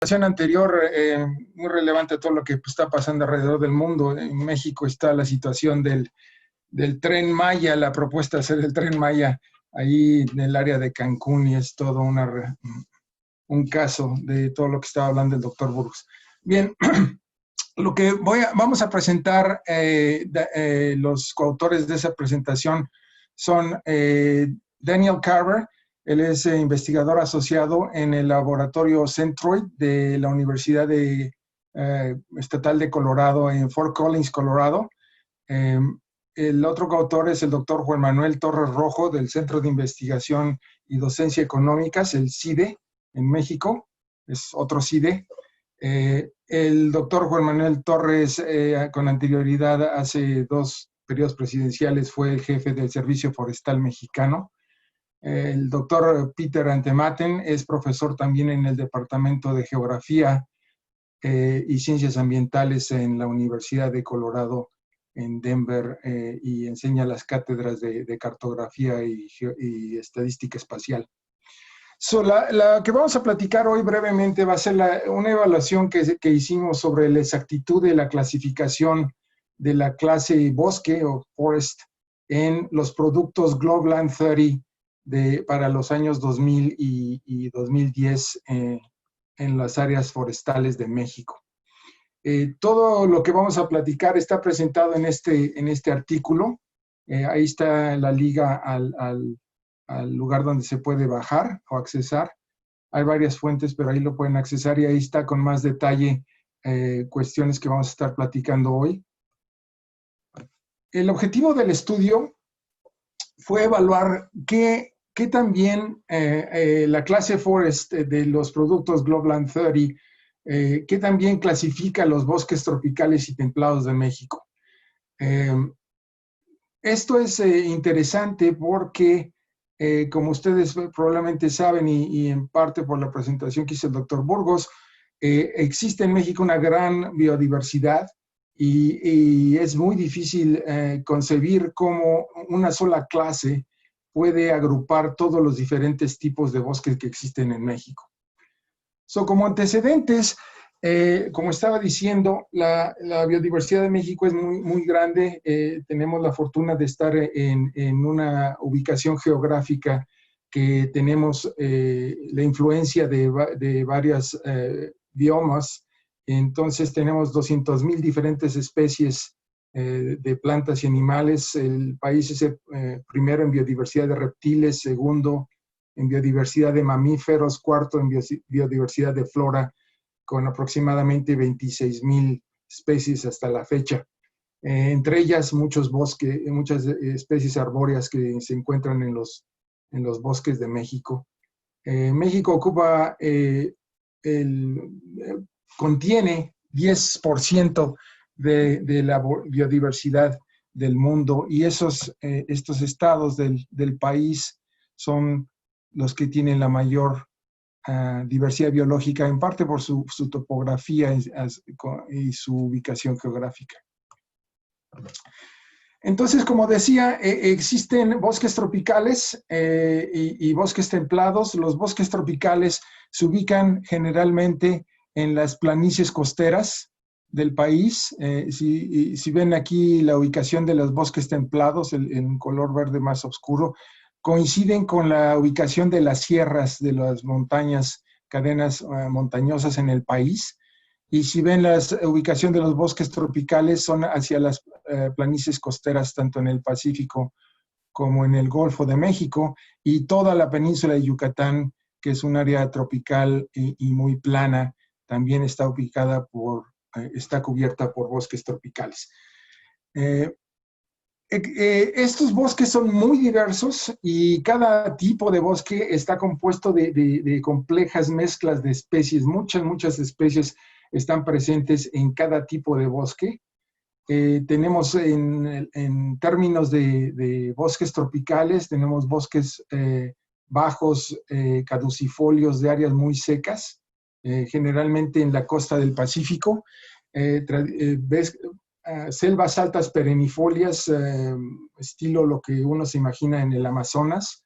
presentación anterior, muy relevante todo lo que está pasando alrededor del mundo. En México está la situación del Tren Maya, la propuesta de hacer el Tren Maya ahí en el área de Cancún, y es todo un caso de todo lo que estaba hablando el doctor Burgos. Bien, lo que vamos a presentar, los coautores de esa presentación son Daniel Carver. Él es investigador asociado en el laboratorio Centroid de la Universidad Estatal de Colorado en Fort Collins, Colorado. El otro coautor es el doctor Juan Manuel Torres Rojo del Centro de Investigación y Docencia Económicas, el CIDE, en México. Es otro CIDE. El doctor Juan Manuel Torres, con anterioridad hace 2 periodos presidenciales, fue el jefe del Servicio Forestal Mexicano. El doctor Peter Antematen es profesor también en el Departamento de Geografía y Ciencias Ambientales en la Universidad de Colorado en Denver, y enseña las cátedras de cartografía y estadística espacial. La que vamos a platicar hoy brevemente va a ser una evaluación que hicimos sobre la exactitud de la clasificación de la clase bosque o forest en los productos Globland 30 para los años 2000 y 2010 en las áreas forestales de México. Todo lo que vamos a platicar está presentado en este artículo. Ahí está la liga al lugar donde se puede bajar o accesar. Hay varias fuentes, pero ahí lo pueden accesar, y ahí está con más detalle cuestiones que vamos a estar platicando hoy. El objetivo del estudio fue evaluar qué también la clase Forest de los productos Globland 30, qué también clasifica los bosques tropicales y templados de México. Esto es interesante porque, como ustedes probablemente saben, y en parte por la presentación que hizo el doctor Burgos, existe en México una gran biodiversidad, y es muy difícil concebir cómo una sola clase puede agrupar todos los diferentes tipos de bosques que existen en México. Como antecedentes, como estaba diciendo, la biodiversidad de México es muy, muy grande. Tenemos la fortuna de estar en una ubicación geográfica que tenemos la influencia de varias biomas. Entonces tenemos 200,000 diferentes especies de plantas y animales. El país es primero en biodiversidad de reptiles, segundo en biodiversidad de mamíferos, cuarto en biodiversidad de flora, con aproximadamente 26,000 especies hasta la fecha. Entre ellas muchos bosques, muchas especies arbóreas que se encuentran en los bosques de México. México contiene 10% de la biodiversidad del mundo, y estos estados del país son los que tienen la mayor diversidad biológica, en parte por su topografía y su ubicación geográfica. Entonces, como decía, existen bosques tropicales y bosques templados. Los bosques tropicales se ubican generalmente en las planicies costeras del país. Si ven aquí la ubicación de los bosques templados, en color verde más oscuro, coinciden con la ubicación de las sierras, de las montañas, cadenas montañosas en el país. Y si ven la ubicación de los bosques tropicales, son hacia las planicies costeras, tanto en el Pacífico como en el Golfo de México, y toda la península de Yucatán, que es un área tropical y muy plana, también está está cubierta por bosques tropicales. Estos bosques son muy diversos, y cada tipo de bosque está compuesto de complejas mezclas de especies. Muchas especies están presentes en cada tipo de bosque. Tenemos en términos de bosques tropicales, tenemos bosques bajos, caducifolios de áreas muy secas, generalmente en la costa del Pacífico. Selvas altas perennifolias, estilo lo que uno se imagina en el Amazonas,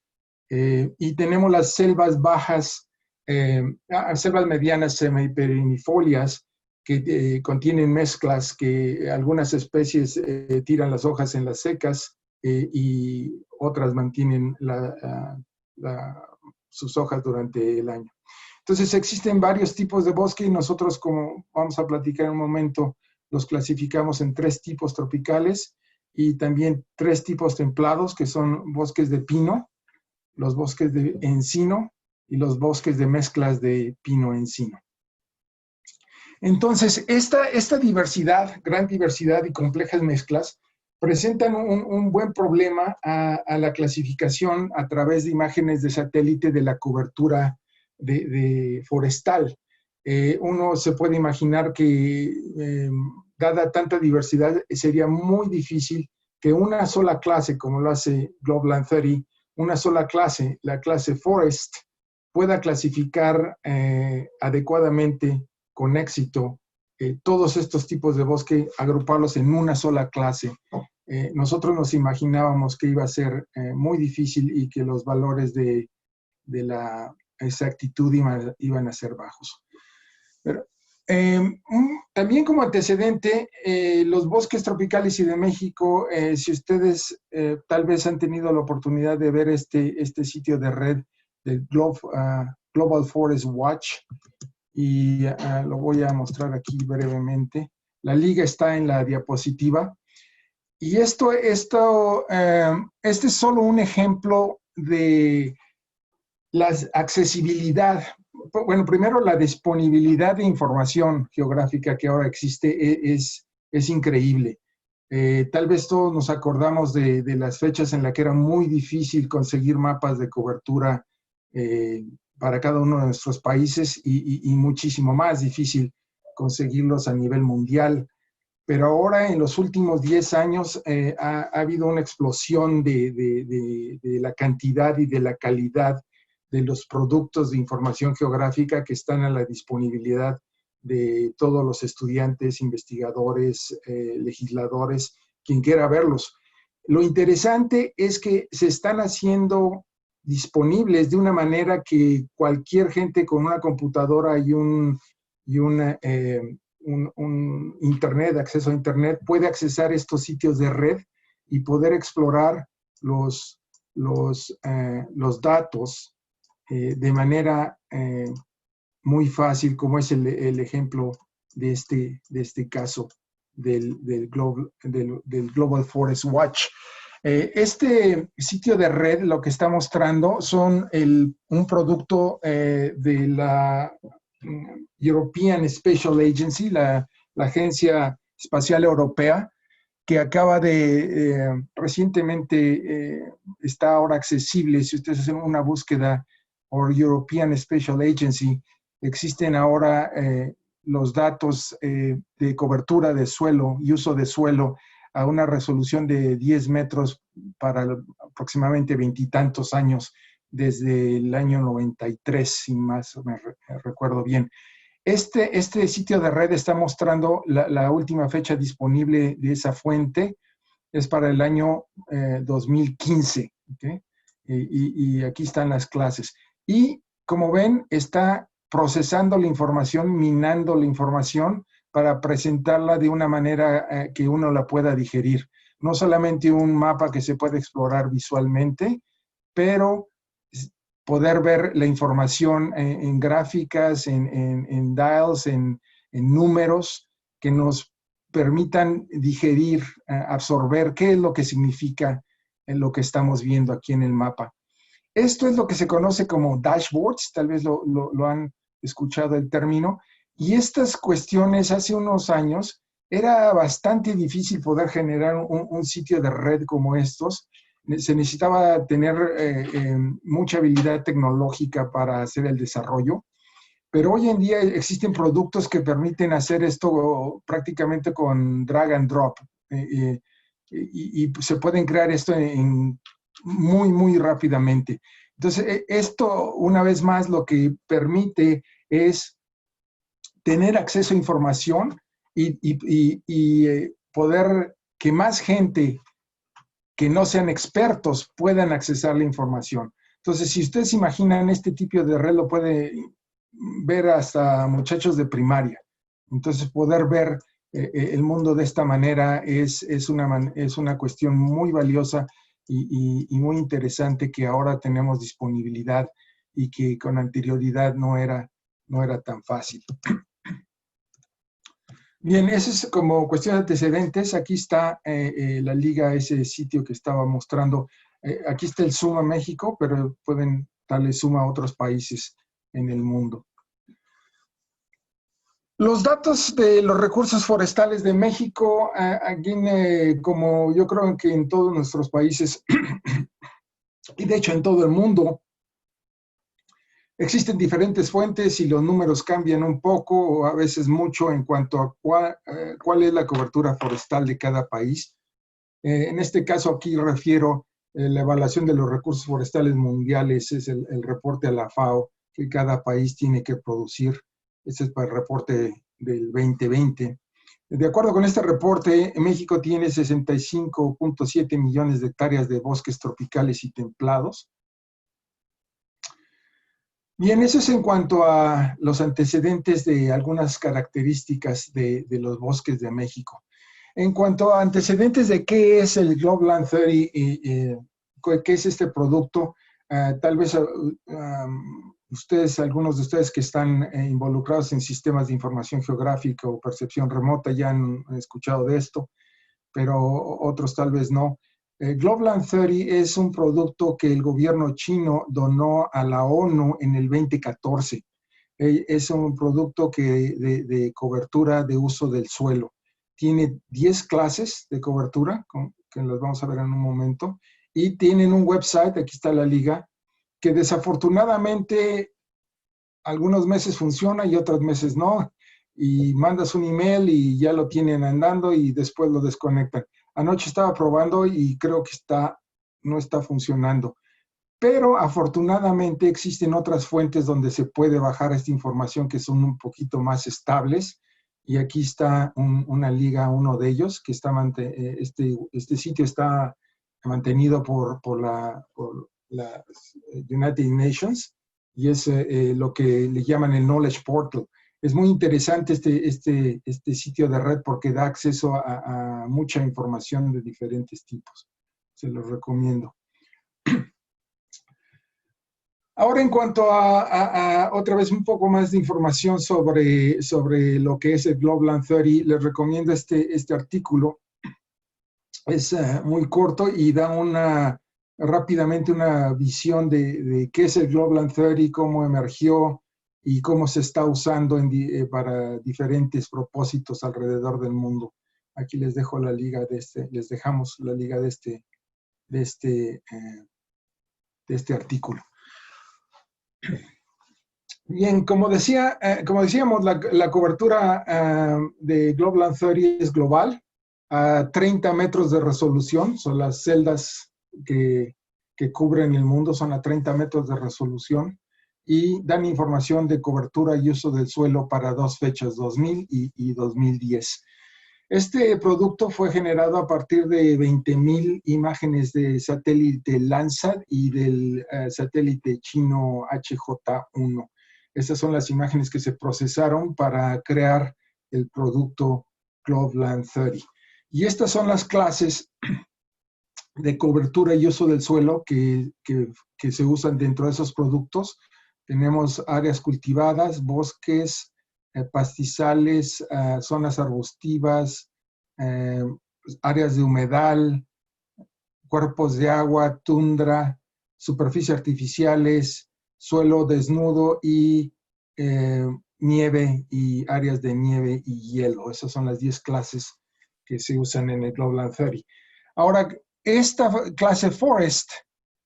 y tenemos las selvas bajas selvas medianas semiperennifolias que contienen mezclas que algunas especies tiran las hojas en las secas y otras mantienen sus hojas durante el año. Entonces existen varios tipos de bosque y nosotros, como vamos a platicar en un momento, los clasificamos en 3 tipos tropicales y también 3 tipos templados, que son bosques de pino, los bosques de encino y los bosques de mezclas de pino-encino. Entonces, esta diversidad, gran diversidad y complejas mezclas, presentan un buen problema a la clasificación a través de imágenes de satélite de la cobertura forestal. Uno se puede imaginar que, dada tanta diversidad, sería muy difícil que una sola clase, como lo hace Global 30, una sola clase, la clase Forest, pueda clasificar adecuadamente, con éxito, todos estos tipos de bosque, agruparlos en una sola clase. Nosotros nos imaginábamos que iba a ser muy difícil y que los valores de la exactitud iban a ser bajos. Pero, también como antecedente, los bosques tropicales y de México, si ustedes tal vez han tenido la oportunidad de ver este sitio de red del Global Forest Watch, y lo voy a mostrar aquí brevemente. La liga está en la diapositiva. Y este es solo un ejemplo de la accesibilidad. Bueno, primero, la disponibilidad de información geográfica que ahora existe es increíble. Tal vez todos nos acordamos de las fechas en las que era muy difícil conseguir mapas de cobertura para cada uno de nuestros países y muchísimo más difícil conseguirlos a nivel mundial. Pero ahora, en los últimos 10 años, ha habido una explosión de la cantidad y de la calidad de los productos de información geográfica que están a la disponibilidad de todos los estudiantes, investigadores, legisladores, quien quiera verlos. Lo interesante es que se están haciendo disponibles de una manera que cualquier gente con una computadora y un internet, acceso a internet, puede accesar estos sitios de red y poder explorar los datos de manera muy fácil, como es el ejemplo de este caso del Global Forest Watch. Este sitio de red lo que está mostrando son un producto de la European Spatial Agency, la Agencia Espacial Europea, que acaba de recientemente está ahora accesible. Si ustedes hacen una búsqueda por European Spatial Agency, existen ahora los datos de cobertura de suelo y uso de suelo a una resolución de 10 metros para aproximadamente 20 y tantos años, desde el año 93, si más me recuerdo bien. Este sitio de red está mostrando la última fecha disponible de esa fuente, es para el año 2015, ¿okay? Y aquí están las clases. Y como ven, está procesando la información, minando la información para presentarla de una manera que uno la pueda digerir. No solamente un mapa que se puede explorar visualmente, pero poder ver la información en gráficas, en dials, en números que nos permitan digerir, absorber qué es lo que significa lo que estamos viendo aquí en el mapa. Esto es lo que se conoce como dashboards, tal vez lo han escuchado el término, y estas cuestiones hace unos años era bastante difícil poder generar un sitio de red como estos. Se necesitaba tener mucha habilidad tecnológica para hacer el desarrollo, pero hoy en día existen productos que permiten hacer esto prácticamente con drag and drop, y se pueden crear esto muy, muy rápidamente. Entonces, esto, una vez más, lo que permite es tener acceso a información y poder que más gente que no sean expertos puedan accesar la información. Entonces, si ustedes imaginan este tipo de red, lo puede ver hasta muchachos de primaria. Entonces, poder ver el mundo de esta manera es una cuestión muy valiosa y muy interesante que ahora tenemos disponibilidad y que con anterioridad no era tan fácil. Bien, eso es como cuestión de antecedentes. Aquí está la liga, ese sitio que estaba mostrando. Aquí está el zoom a México, pero pueden darle zoom a otros países en el mundo. Los datos de los recursos forestales de México, aquí como yo creo que en todos nuestros países, y de hecho en todo el mundo, existen diferentes fuentes y los números cambian un poco o a veces mucho en cuanto a cuál es la cobertura forestal de cada país. En este caso aquí refiero la evaluación de los recursos forestales mundiales, es el reporte a la FAO que cada país tiene que producir. Este es para el reporte del 2020. De acuerdo con este reporte, México tiene 65.7 millones de hectáreas de bosques tropicales y templados. Bien, eso es en cuanto a los antecedentes de algunas características de los bosques de México. En cuanto a antecedentes de qué es el Globland 30 y qué es este producto, tal vez algunos de ustedes que están involucrados en sistemas de información geográfica o percepción remota ya han escuchado de esto, pero otros tal vez no. Globland 30 es un producto que el gobierno chino donó a la ONU en el 2014. Es un producto de cobertura de uso del suelo. Tiene 10 clases de cobertura, que las vamos a ver en un momento, y tienen un website, aquí está la liga, que desafortunadamente algunos meses funciona y otros meses no, y mandas un email y ya lo tienen andando y después lo desconectan. Anoche estaba probando y creo que no está funcionando. Pero afortunadamente existen otras fuentes donde se puede bajar esta información que son un poquito más estables. Y aquí está una liga, uno de ellos, que está este sitio está mantenido por la United Nations y es lo que le llaman el Knowledge Portal. Es muy interesante este sitio de red porque da acceso a mucha información de diferentes tipos. Se los recomiendo. Ahora, en cuanto a otra vez un poco más de información sobre lo que es el Globland 30, les recomiendo este artículo. Es muy corto y da rápidamente una visión de qué es el Globland 30, cómo emergió y cómo se está usando para diferentes propósitos alrededor del mundo. Aquí les dejo la liga les dejamos la liga de este artículo. Bien, como decíamos, la cobertura de Globland 30 es global, a 30 metros de resolución, son las celdas que cubren el mundo, son a 30 metros de resolución, y dan información de cobertura y uso del suelo para dos fechas, 2000 y 2010. Este producto fue generado a partir de 20,000 imágenes de satélite Landsat y del satélite chino HJ-1. Estas son las imágenes que se procesaron para crear el producto Globland 30. Y estas son las clases de cobertura y uso del suelo que se usan dentro de esos productos. Tenemos áreas cultivadas, bosques, pastizales, zonas arbustivas, áreas de humedal, cuerpos de agua, tundra, superficies artificiales, suelo desnudo y nieve y áreas de nieve y hielo. Esas son las 10 clases que se usan en el Globland 30. Ahora, esta clase Forest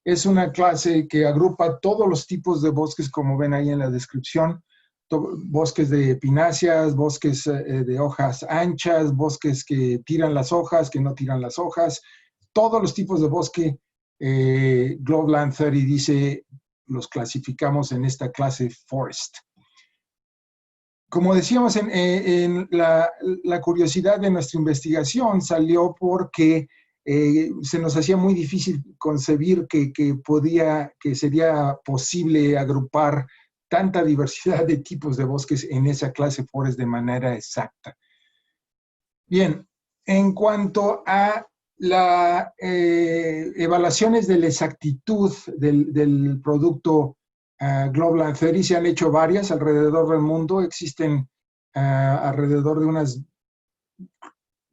es una clase que agrupa todos los tipos de bosques, como ven ahí en la descripción, bosques de epináceas, bosques de hojas anchas, bosques que tiran las hojas, que no tiran las hojas, todos los tipos de bosque. Globland 30 dice, los clasificamos en esta clase Forest. Como decíamos, la curiosidad de nuestra investigación salió porque se nos hacía muy difícil concebir que sería posible agrupar tanta diversidad de tipos de bosques en esa clase forest de manera exacta. Bien, en cuanto a las evaluaciones de la exactitud del producto Global 30, se han hecho varias alrededor del mundo. Existen alrededor de unas,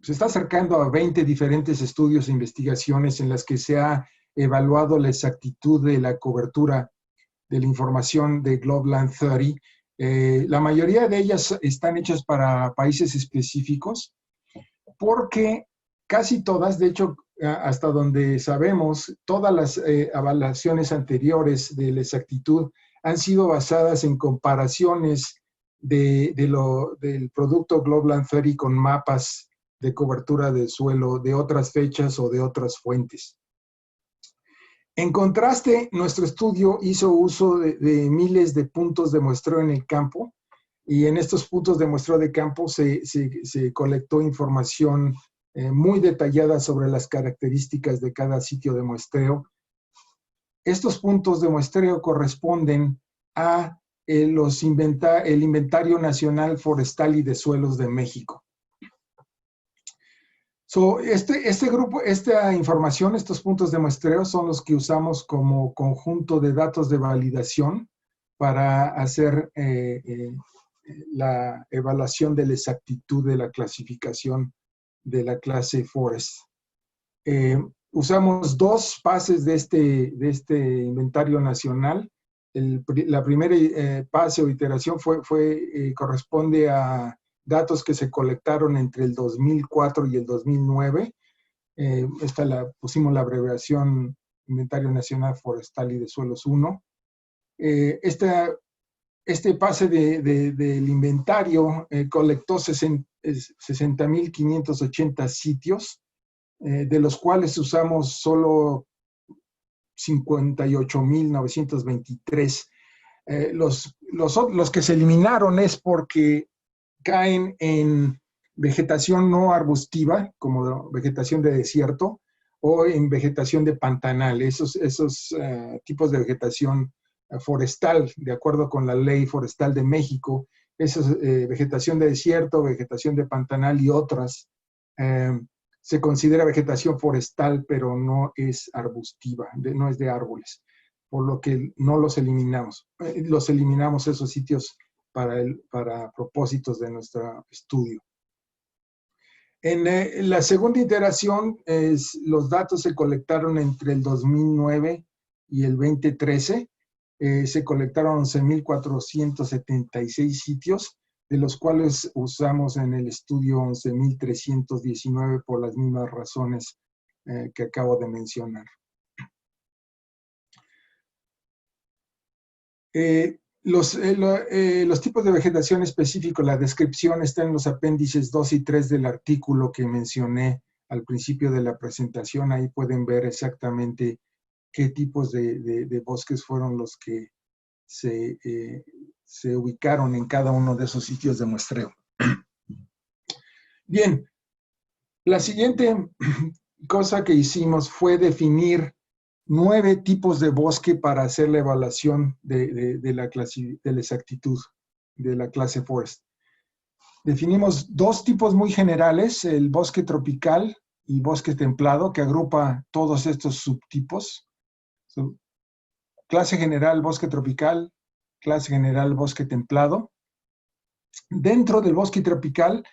se está acercando a 20 diferentes estudios e investigaciones en las que se ha evaluado la exactitud de la cobertura de la información de Global 30. La mayoría de ellas están hechas para países específicos, porque casi todas, de hecho, hasta donde sabemos, todas las evaluaciones anteriores de la exactitud han sido basadas en comparaciones del producto Global 30 con mapas de cobertura del suelo de otras fechas o de otras fuentes. En contraste, nuestro estudio hizo uso de miles de puntos de muestreo en el campo, y en estos puntos de muestreo de campo se colectó información muy detallada sobre las características de cada sitio de muestreo. Estos puntos de muestreo corresponden a el Inventario Nacional Forestal y de Suelos de México. Este grupo, esta información, estos puntos de muestreo son los que usamos como conjunto de datos de validación para hacer la evaluación de la exactitud de la clasificación de la clase Forest. Usamos dos pases de este inventario nacional. La primera pase o iteración corresponde a datos que se colectaron entre el 2004 y el 2009. Pusimos la abreviación Inventario Nacional Forestal y de Suelos 1. Este pase del inventario colectó 60,580 sitios, de los cuales usamos solo 58,923. Los que se eliminaron es porque caen en vegetación no arbustiva, como vegetación de desierto, o en vegetación de pantanal. Esos tipos de vegetación forestal, de acuerdo con la Ley Forestal de México, esa es vegetación de desierto, vegetación de pantanal y otras, se considera vegetación forestal, pero no es arbustiva, no es de árboles, por lo que no los eliminamos. Los eliminamos esos sitios para propósitos de nuestro estudio. En la segunda iteración, los datos se colectaron entre el 2009 y el 2013. Se colectaron 11,476 sitios, de los cuales usamos en el estudio 11,319 por las mismas razones que acabo de mencionar. Los tipos de vegetación específicos, la descripción está en los apéndices 2 y 3 del artículo que mencioné al principio de la presentación. Ahí pueden ver exactamente qué tipos de bosques fueron los que se ubicaron en cada uno de esos sitios de muestreo. Bien, la siguiente cosa que hicimos fue definir 9 tipos de bosque para hacer la evaluación de la exactitud de la clase Forest. Definimos 2 tipos muy generales, el bosque tropical y bosque templado, que agrupa todos estos subtipos. Clase general, bosque tropical; clase general, bosque templado. Dentro del bosque tropical,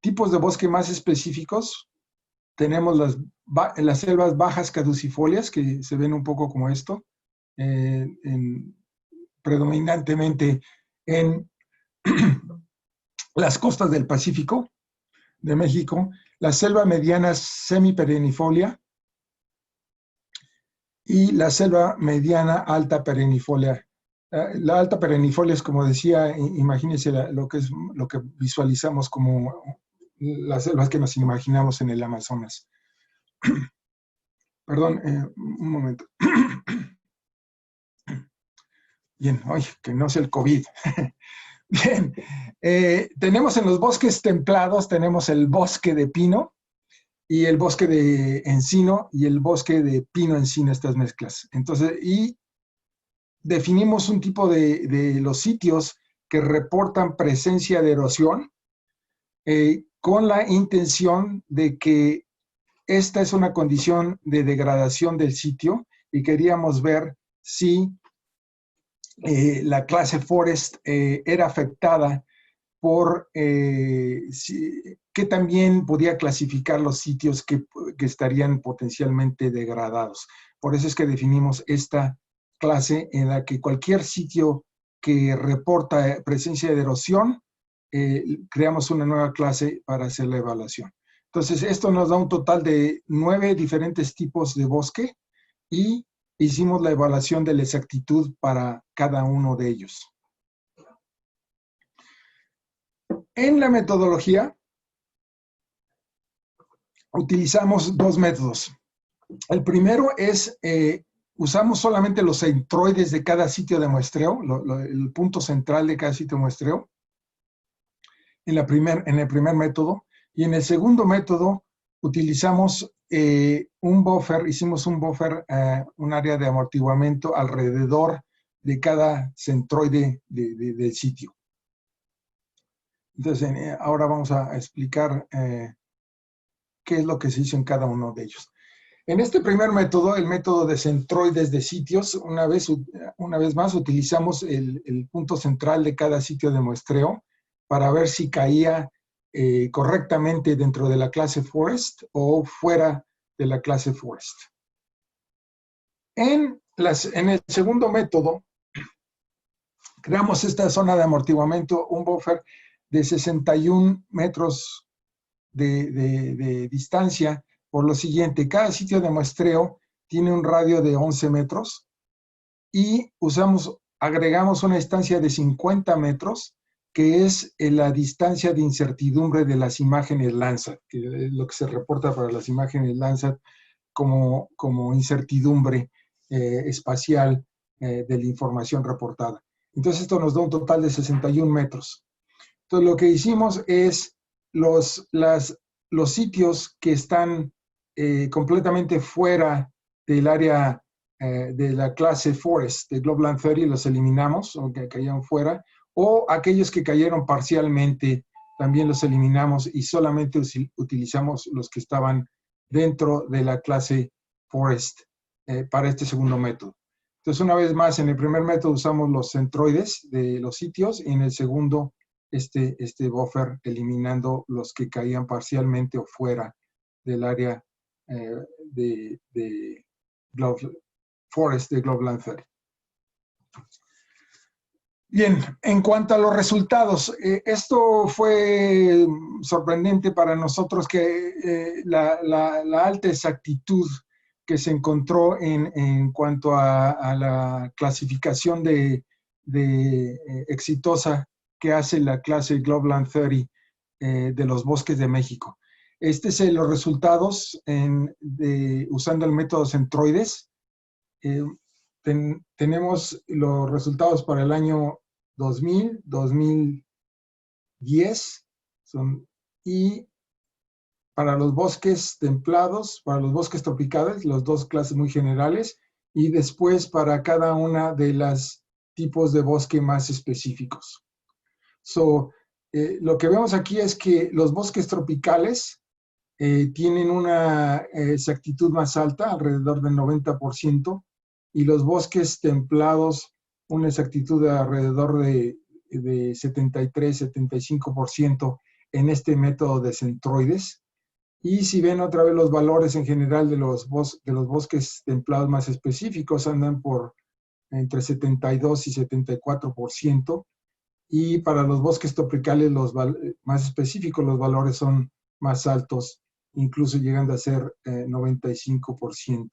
tipos de bosque más específicos, tenemos las selvas bajas caducifolias, que se ven un poco como esto, predominantemente en las costas del Pacífico de México, la selva mediana semiperennifolia y la selva mediana alta perennifolia. La alta perennifolia es, como decía, imagínense lo que visualizamos como las selvas que nos imaginamos en el Amazonas. Perdón, un momento. Bien, ay, que no sea el COVID. Bien, tenemos en los bosques templados, tenemos el bosque de pino. y el bosque de encino y el bosque de pino-encino, estas mezclas. Entonces, y definimos un tipo de los sitios que reportan presencia de erosión con la intención de que esta es una condición de degradación del sitio y queríamos ver si la clase Forest era afectada por que también podía clasificar los sitios que estarían potencialmente degradados. Por eso es que definimos esta clase en la que cualquier sitio que reporta presencia de erosión, creamos una nueva clase para hacer la evaluación. Entonces, esto nos da un total de 9 diferentes tipos de bosque y hicimos la evaluación de la exactitud para cada uno de ellos. En la metodología utilizamos 2 métodos. El primero es, usamos solamente los centroides de cada sitio de muestreo, el punto central de cada sitio de muestreo, en el primer método. Y en el segundo método utilizamos un buffer, hicimos un buffer, un área de amortiguamiento alrededor de cada centroide del sitio. Entonces, ahora vamos a explicar qué es lo que se hizo en cada uno de ellos. En este primer método, el método de centroides de sitios, una vez más utilizamos el punto central de cada sitio de muestreo para ver si caía correctamente dentro de la clase Forest o fuera de la clase Forest. En el segundo método, creamos esta zona de amortiguamiento, un buffer de 61 metros de distancia, por lo siguiente: cada sitio de muestreo tiene un radio de 11 metros y agregamos una distancia de 50 metros, que es la distancia de incertidumbre de las imágenes Landsat, que es lo que se reporta para las imágenes Landsat como incertidumbre espacial de la información reportada. Entonces, esto nos da un total de 61 metros. Entonces, lo que hicimos es los sitios que están completamente fuera del área de la clase Forest de Globeland 30, los eliminamos, o que cayeron fuera, o aquellos que cayeron parcialmente, también los eliminamos y solamente utilizamos los que estaban dentro de la clase Forest para este segundo método. Entonces, una vez más, en el primer método usamos los centroides de los sitios y en el segundo este buffer, eliminando los que caían parcialmente o fuera del área de Forest de Globeland 30. Bien, en cuanto a los resultados, esto fue sorprendente para nosotros, que la alta exactitud que se encontró en cuanto a la clasificación exitosa que hace la clase Globeland 30 de los bosques de México. Este es los resultados usando el método centroides. Tenemos los resultados para el año 2000, 2010, y para los bosques templados, para los bosques tropicales, las 2 clases muy generales, y después para cada una de las tipos de bosque más específicos. Lo que vemos aquí es que los bosques tropicales tienen una exactitud más alta, alrededor del 90%, y los bosques templados una exactitud de alrededor de 73-75% en este método de centroides. Y si ven otra vez los valores en general de los bosques templados más específicos, andan por entre 72 y 74%, y para los bosques tropicales más específicos los valores son más altos, incluso llegando a ser 95%.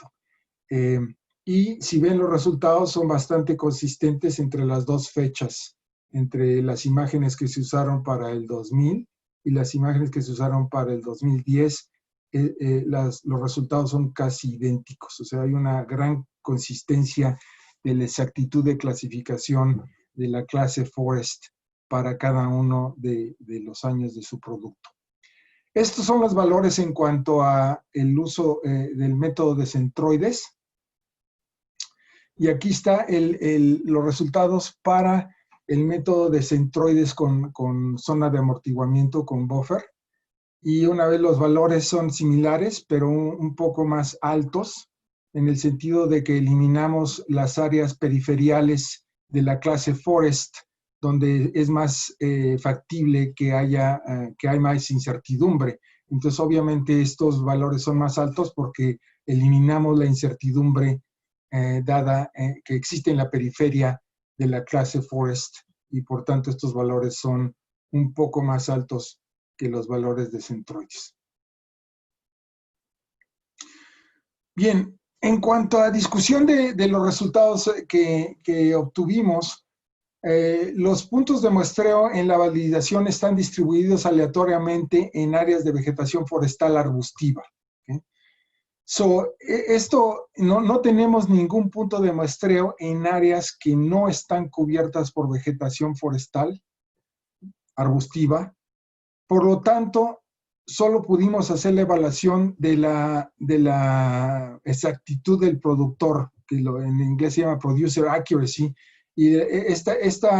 Y si ven los resultados, son bastante consistentes entre las 2 fechas, entre las imágenes que se usaron para el 2000 y las imágenes que se usaron para el 2010. Los resultados son casi idénticos, o sea, hay una gran consistencia de la exactitud de clasificación de la clase Forest para cada uno de los años de su producto. Estos son los valores en cuanto a el uso del método de centroides. Y aquí está los resultados para el método de centroides con zona de amortiguamiento, con buffer. Y una vez los valores son similares, pero un poco más altos, en el sentido de que eliminamos las áreas periferiales de la clase Forest, donde es más factible que haya más incertidumbre. Entonces, obviamente, estos valores son más altos porque eliminamos la incertidumbre dada que existe en la periferia de la clase Forest, y por tanto estos valores son un poco más altos que los valores de centroides. Bien, en cuanto a discusión de los resultados que obtuvimos, los puntos de muestreo en la validación están distribuidos aleatoriamente en áreas de vegetación forestal arbustiva. ¿Okay? Esto no tenemos ningún punto de muestreo en áreas que no están cubiertas por vegetación forestal arbustiva. Por lo tanto, solo pudimos hacer la evaluación de la exactitud del productor, que en inglés se llama producer accuracy, y esta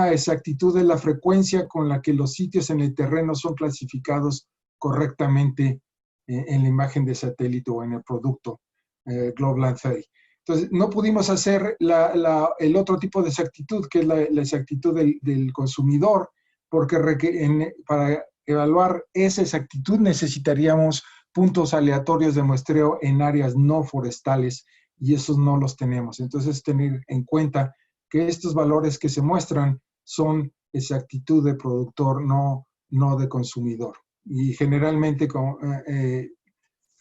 exactitud es la frecuencia con la que los sitios en el terreno son clasificados correctamente en la imagen de satélite o en el producto Global 30. Entonces, no pudimos hacer el otro tipo de exactitud, que es la exactitud del consumidor, porque para evaluar esa exactitud necesitaríamos puntos aleatorios de muestreo en áreas no forestales, y esos no los tenemos. Entonces, tener en cuenta que estos valores que se muestran son exactitud de productor, no de consumidor. Y generalmente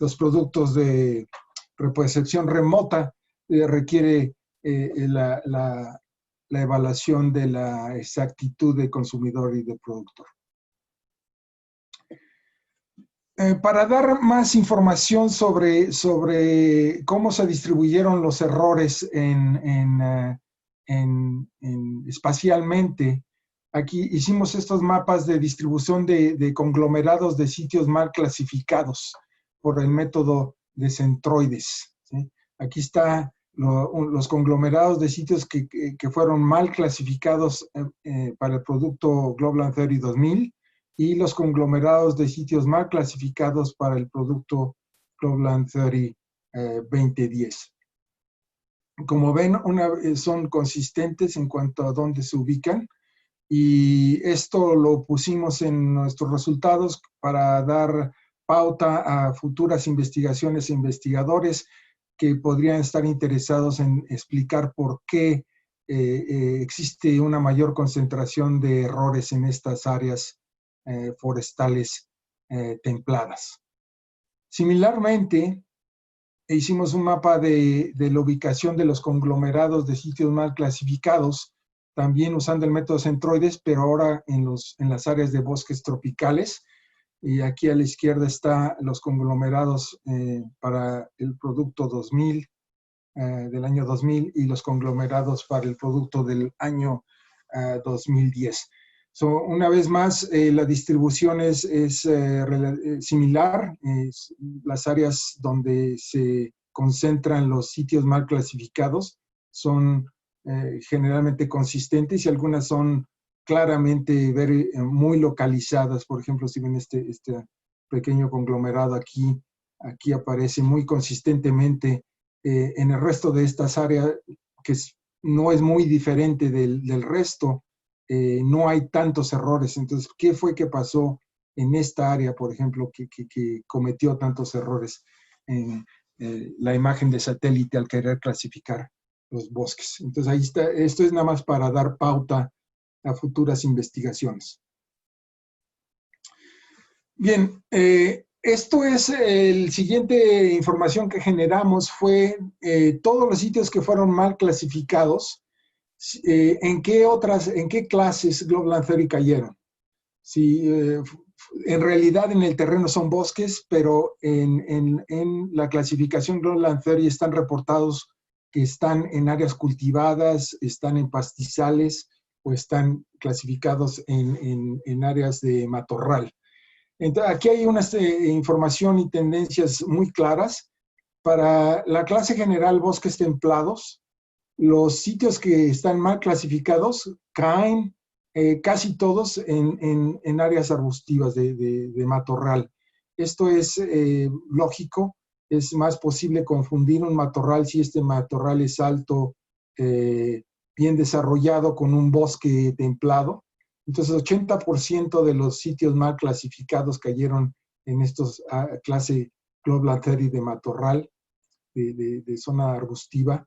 los productos de repercepción remota requiere la evaluación de la exactitud de consumidor y de productor. Para dar más información sobre cómo se distribuyeron los errores espacialmente, aquí hicimos estos mapas de distribución de conglomerados de sitios mal clasificados por el método de centroides, ¿sí? Aquí está los conglomerados de sitios que fueron mal clasificados para el producto Global 30 2000, y los conglomerados de sitios mal clasificados para el producto Global 30 2010. Como ven, son consistentes en cuanto a dónde se ubican, y esto lo pusimos en nuestros resultados para dar pauta a futuras investigaciones e investigadores que podrían estar interesados en explicar por qué existe una mayor concentración de errores en estas áreas forestales templadas. Similarmente, hicimos un mapa de la ubicación de los conglomerados de sitios mal clasificados, también usando el método centroides, pero ahora en las áreas de bosques tropicales. Y aquí a la izquierda están los conglomerados para el producto 2000, del año 2000, y los conglomerados para el producto del año 2010. Una vez más, la distribución es similar. Las áreas donde se concentran los sitios mal clasificados son generalmente consistentes, y algunas son claramente muy localizadas. Por ejemplo, si ven este pequeño conglomerado aquí aparece muy consistentemente. En el resto de estas áreas, que no es muy diferente del resto, no hay tantos errores. Entonces, ¿qué fue que pasó en esta área, por ejemplo, que cometió tantos errores en la imagen de satélite al querer clasificar los bosques? Entonces, ahí está. Esto es nada más para dar pauta a futuras investigaciones. Bien, esto es el siguiente información que generamos, fue todos los sitios que fueron mal clasificados. ¿En qué clases Global 30 cayeron? Sí, en realidad en el terreno son bosques, pero en la clasificación Global 30 están reportados que están en áreas cultivadas, están en pastizales, o están clasificados en áreas de matorral. Entonces, aquí hay una información y tendencias muy claras. Para la clase general bosques templados, los sitios que están mal clasificados caen casi todos en áreas arbustivas de matorral. Esto es lógico, es más posible confundir un matorral si este matorral es alto, bien desarrollado con un bosque templado. Entonces, 80% de los sitios mal clasificados cayeron en estos clase Globlantheri de matorral, de zona arbustiva.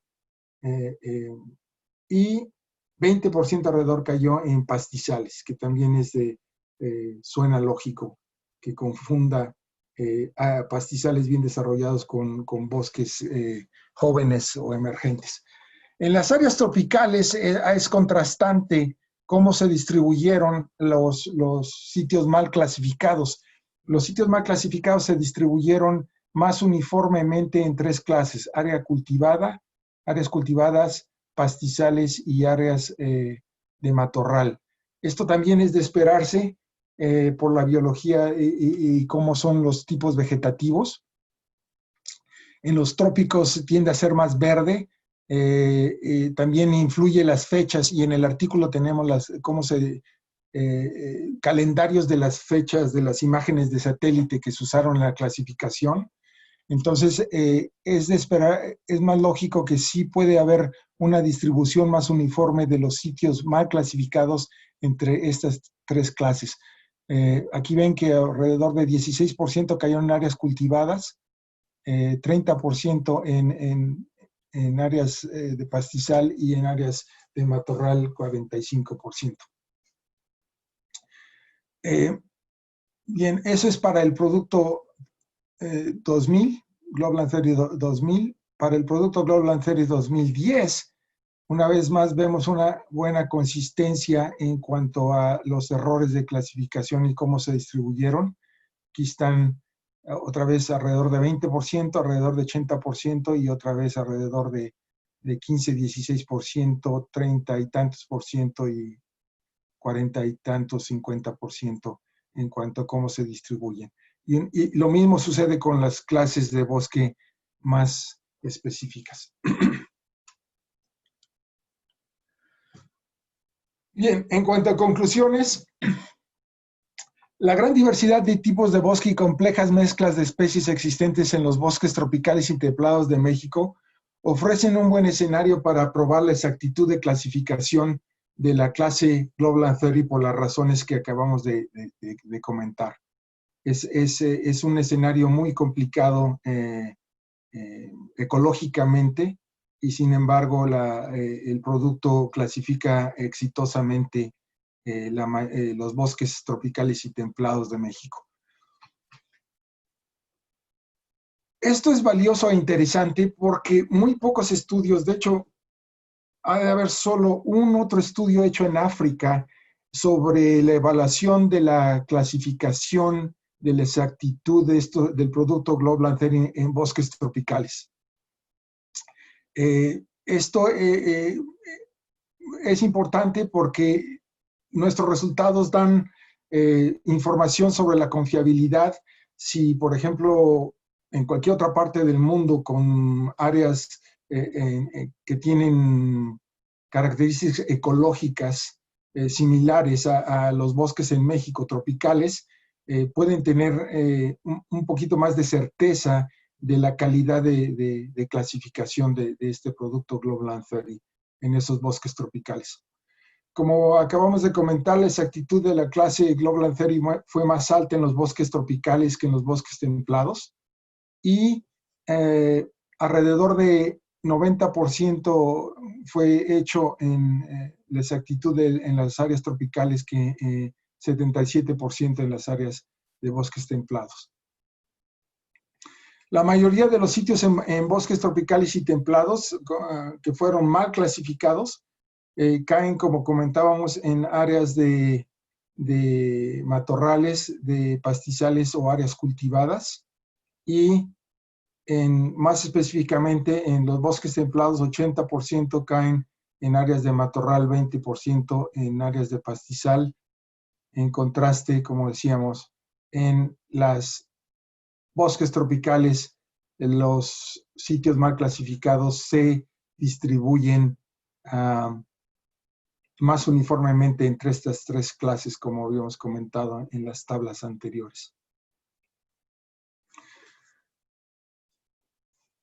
Y 20% alrededor cayó en pastizales, que también suena lógico que confunda a pastizales bien desarrollados con bosques jóvenes o emergentes. En las áreas tropicales es contrastante cómo se distribuyeron los sitios mal clasificados. Los sitios mal clasificados se distribuyeron más uniformemente en tres clases: áreas cultivadas, pastizales y áreas de matorral. Esto también es de esperarse por la biología y cómo son los tipos vegetativos. En los trópicos tiende a ser más verde. También influye las fechas, y en el artículo tenemos calendarios de las fechas de las imágenes de satélite que se usaron en la clasificación. Entonces, es de esperar, es más lógico que sí puede haber una distribución más uniforme de los sitios mal clasificados entre estas tres clases. Aquí ven que alrededor de 16% cayeron en áreas cultivadas, 30% en áreas de pastizal, y en áreas de matorral 45%. Bien, eso es para el producto 2000, Globlantheri 2000. Para el producto Globlantheri 2010, una vez más vemos una buena consistencia en cuanto a los errores de clasificación y cómo se distribuyeron. Aquí están otra vez alrededor de 20%, alrededor de 80%, y otra vez alrededor de 15, 16%, 30 y tantos por ciento, y 40 y tantos, 50% en cuanto a cómo se distribuyen. Y lo mismo sucede con las clases de bosque más específicas. Bien, en cuanto a conclusiones, la gran diversidad de tipos de bosque y complejas mezclas de especies existentes en los bosques tropicales y templados de México ofrecen un buen escenario para probar la exactitud de clasificación de la clase Globlantheri por las razones que acabamos de comentar. Es un escenario muy complicado ecológicamente, y sin embargo el producto clasifica exitosamente los bosques tropicales y templados de México. Esto es valioso e interesante porque muy pocos estudios, de hecho, ha de haber solo un otro estudio hecho en África sobre la evaluación de la clasificación de la exactitud del producto Globlantheri en bosques tropicales. Esto es importante porque nuestros resultados dan información sobre la confiabilidad. Si, por ejemplo, en cualquier otra parte del mundo con áreas que tienen características ecológicas similares a los bosques en México tropicales, pueden tener un poquito más de certeza de la calidad de clasificación de este producto Globlantheri en esos bosques tropicales. Como acabamos de comentar, la exactitud de la clase Globlantheri fue más alta en los bosques tropicales que en los bosques templados, y alrededor de 90% fue hecho en la exactitud en las áreas tropicales, que 77% en las áreas de bosques templados. La mayoría de los sitios en bosques tropicales y templados que fueron mal clasificados caen, como comentábamos, en áreas de matorrales, de pastizales o áreas cultivadas, y más específicamente en los bosques templados 80% caen en áreas de matorral, 20% en áreas de pastizal. En contraste, como decíamos, en los bosques tropicales, los sitios mal clasificados se distribuyen más uniformemente entre estas tres clases, como habíamos comentado en las tablas anteriores.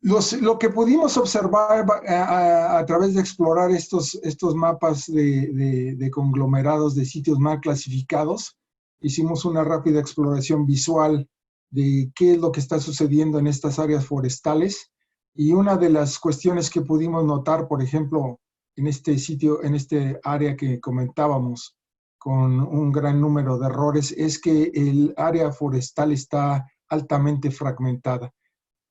Lo que pudimos observar a través de explorar estos mapas de conglomerados de sitios mal clasificados, hicimos una rápida exploración visual de qué es lo que está sucediendo en estas áreas forestales, y una de las cuestiones que pudimos notar, por ejemplo, en este sitio, en este área que comentábamos, con un gran número de errores, es que el área forestal está altamente fragmentada.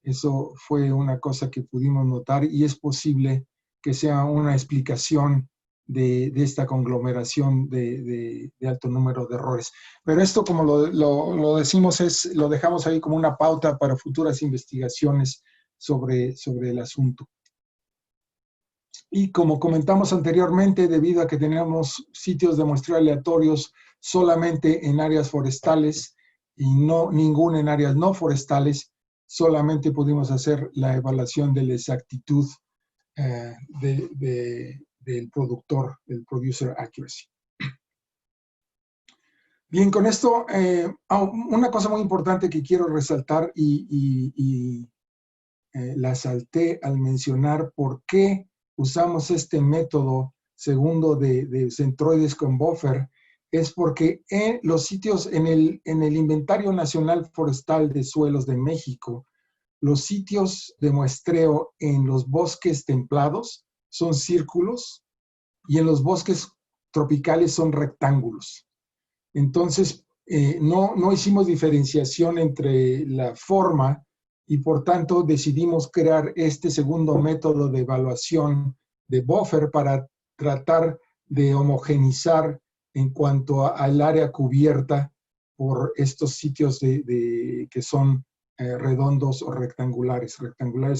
Eso fue una cosa que pudimos notar, y es posible que sea una explicación de esta conglomeración de alto número de errores. Pero esto, como lo decimos, lo dejamos ahí como una pauta para futuras investigaciones sobre el asunto. Y como comentamos anteriormente, debido a que teníamos sitios de muestreo aleatorios solamente en áreas forestales y ninguno en áreas no forestales, solamente pudimos hacer la evaluación de la exactitud del productor, el producer accuracy. Bien, con esto, una cosa muy importante que quiero resaltar, y la salté al mencionar por qué usamos este método segundo de centroides con buffer, es porque en los sitios, en el Inventario Nacional Forestal de Suelos de México, los sitios de muestreo en los bosques templados son círculos y en los bosques tropicales son rectángulos. Entonces, no hicimos diferenciación entre la forma, y por tanto decidimos crear este segundo método de evaluación de buffer para tratar de homogenizar en cuanto al área cubierta por estos sitios que son redondos o rectangulares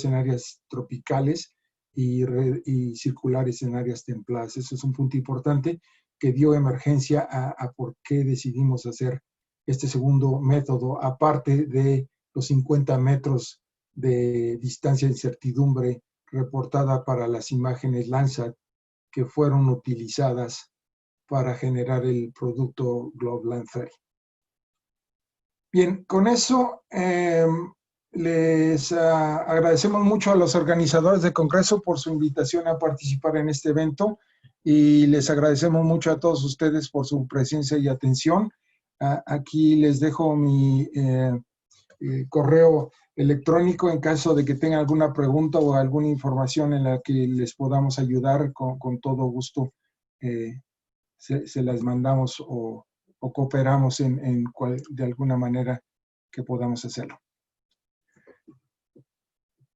en áreas tropicales y circulares en áreas templadas. Eso es un punto importante que dio emergencia a por qué decidimos hacer este segundo método, aparte de los 50 metros de distancia de incertidumbre reportada para las imágenes Landsat que fueron utilizadas para generar el producto Globland 30. Bien, con eso les agradecemos mucho a los organizadores del Congreso por su invitación a participar en este evento, y les agradecemos mucho a todos ustedes por su presencia y atención. Aquí les dejo mi correo electrónico en caso de que tengan alguna pregunta o alguna información en la que les podamos ayudar. Con todo gusto se las mandamos o cooperamos de alguna manera que podamos hacerlo.